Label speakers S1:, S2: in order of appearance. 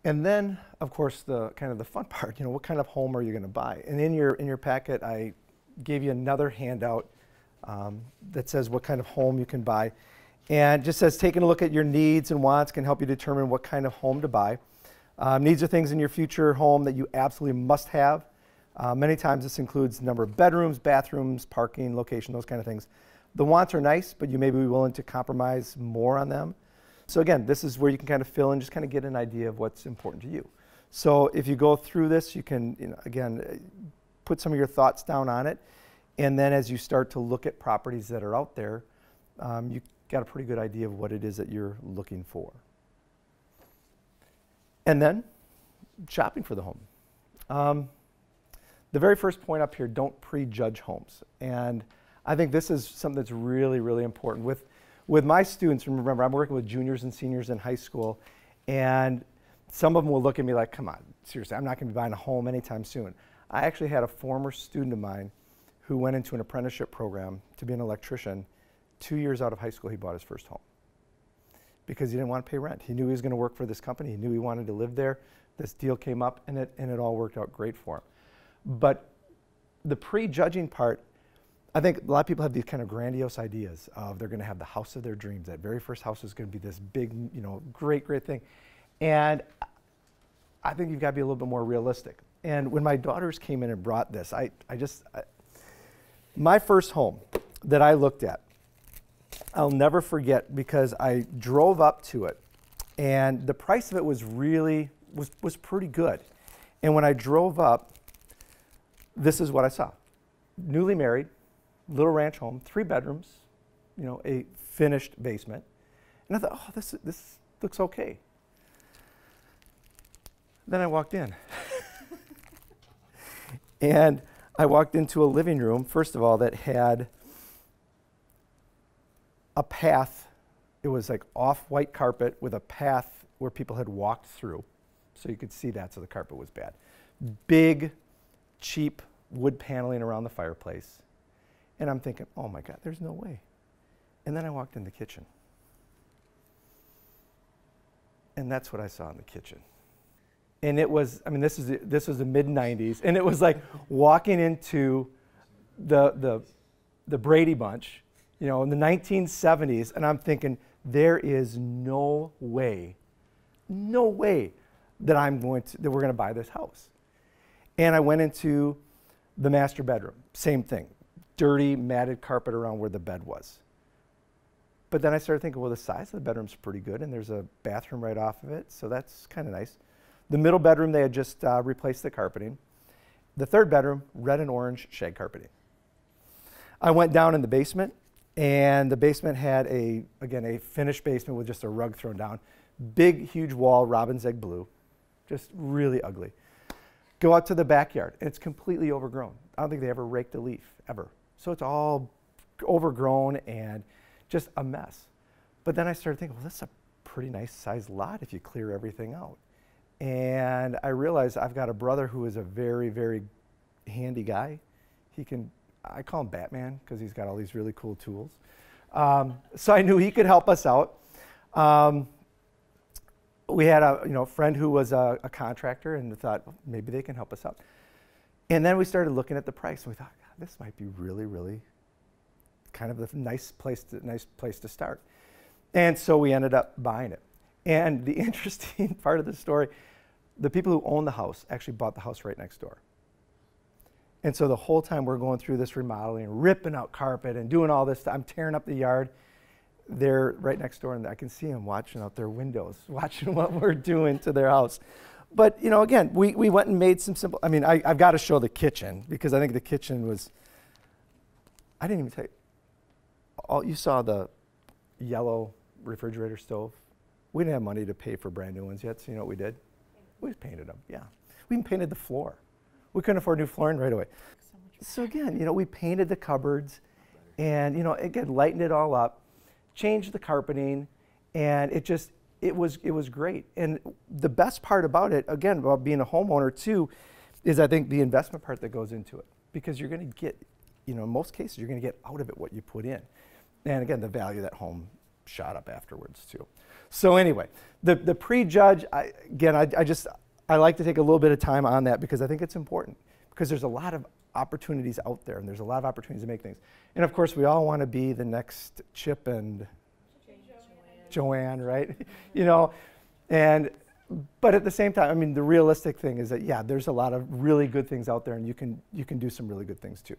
S1: And then, of course, the kind of the fun part, what kind of home are you going to buy? And in your packet, I gave you another handout that says what kind of home you can buy. And it just says taking a look at your needs and wants can help you determine what kind of home to buy. Needs are things in your future home that you absolutely must have. Many times this includes number of bedrooms, bathrooms, parking, location, those kind of things. The wants are nice, but you may be willing to compromise more on them. So again, this is where you can kind of fill in, just kind of get an idea of what's important to you. So if you go through this, you can, again, put some of your thoughts down on it. And then as you start to look at properties that are out there, you got a pretty good idea of what it is that you're looking for. And then shopping for the home. The very first point up here, don't prejudge homes. And I think this is something that's really, really important. With my students, remember, I'm working with juniors and seniors in high school, and some of them will look at me like, come on, seriously, I'm not going to be buying a home anytime soon. I actually had a former student of mine who went into an apprenticeship program to be an electrician. 2 years out of high school, he bought his first home because he didn't want to pay rent. He knew he was going to work for this company. He knew he wanted to live there. This deal came up, and it all worked out great for him. But the prejudging part, I think a lot of people have these kind of grandiose ideas of they're going to have the house of their dreams. That very first house is going to be this big, great, great thing. And I think you've got to be a little bit more realistic. And when my daughters came in and brought this, my first home that I looked at, I'll never forget because I drove up to it and the price of it was really, was pretty good. And when I drove up, this is what I saw. Newly married, little ranch home, 3 bedrooms, a finished basement. And I thought, oh, this looks okay. Then I walked in. And I walked into a living room, first of all, that had a path. It was like off-white carpet with a path where people had walked through. So you could see that, so the carpet was bad. Big, cheap wood paneling around the fireplace. And I'm thinking, oh my God, there's no way. And then I walked in the kitchen. And that's what I saw in the kitchen. And it was, this was the mid-90s, and it was like walking into the Brady Bunch, in the 1970s, and I'm thinking, there is no way that we're going to buy this house. And I went into the master bedroom, same thing, dirty, matted carpet around where the bed was. But then I started thinking, well, the size of the bedroom's pretty good, and there's a bathroom right off of it, so that's kind of nice. The middle bedroom, they had just replaced the carpeting. The third bedroom, red and orange shag carpeting. I went down in the basement, and the basement had a finished basement with just a rug thrown down. Big, huge wall, robin's egg blue, just really ugly. Go out to the backyard, and it's completely overgrown. I don't think they ever raked a leaf, ever. So it's all overgrown and just a mess. But then I started thinking, well, that's a pretty nice sized lot if you clear everything out. And I realized I've got a brother who is a very, very handy guy. I call him Batman because he's got all these really cool tools. So I knew he could help us out. We had a friend who was a contractor, and we thought, well, maybe they can help us out. And then we started looking at the price, and we thought, God, this might be really, really kind of a nice place to start. And so we ended up buying it. And the interesting part of the story, the people who own the house actually bought the house right next door. And so the whole time we're going through this remodeling, ripping out carpet and doing all this stuff, I'm tearing up the yard. They're right next door, and I can see them watching out their windows, watching what we're doing to their house. But, again, we went and made some simple, I've got to show the kitchen, because I think the kitchen was, I didn't even tell you, you saw the yellow refrigerator stove. We didn't have money to pay for brand new ones yet, so you know what we did? We just painted them, yeah. We even painted the floor. We couldn't afford new flooring right away. So again, we painted the cupboards and, again, lightened it all up, changed the carpeting, and it was great. And the best part about it, again, about being a homeowner too, is I think the investment part that goes into it. Because you're going to get, in most cases, you're going to get out of it what you put in. And again, the value of that home shot up afterwards too. So anyway, the prejudge, again, I like to take a little bit of time on that because I think it's important, because there's a lot of opportunities out there, and there's a lot of opportunities to make things. And of course, we all want to be the next Chip and Joanne, right? You know, but at the same time, I mean, the realistic thing is that, yeah, there's a lot of really good things out there, and you can do some really good things too.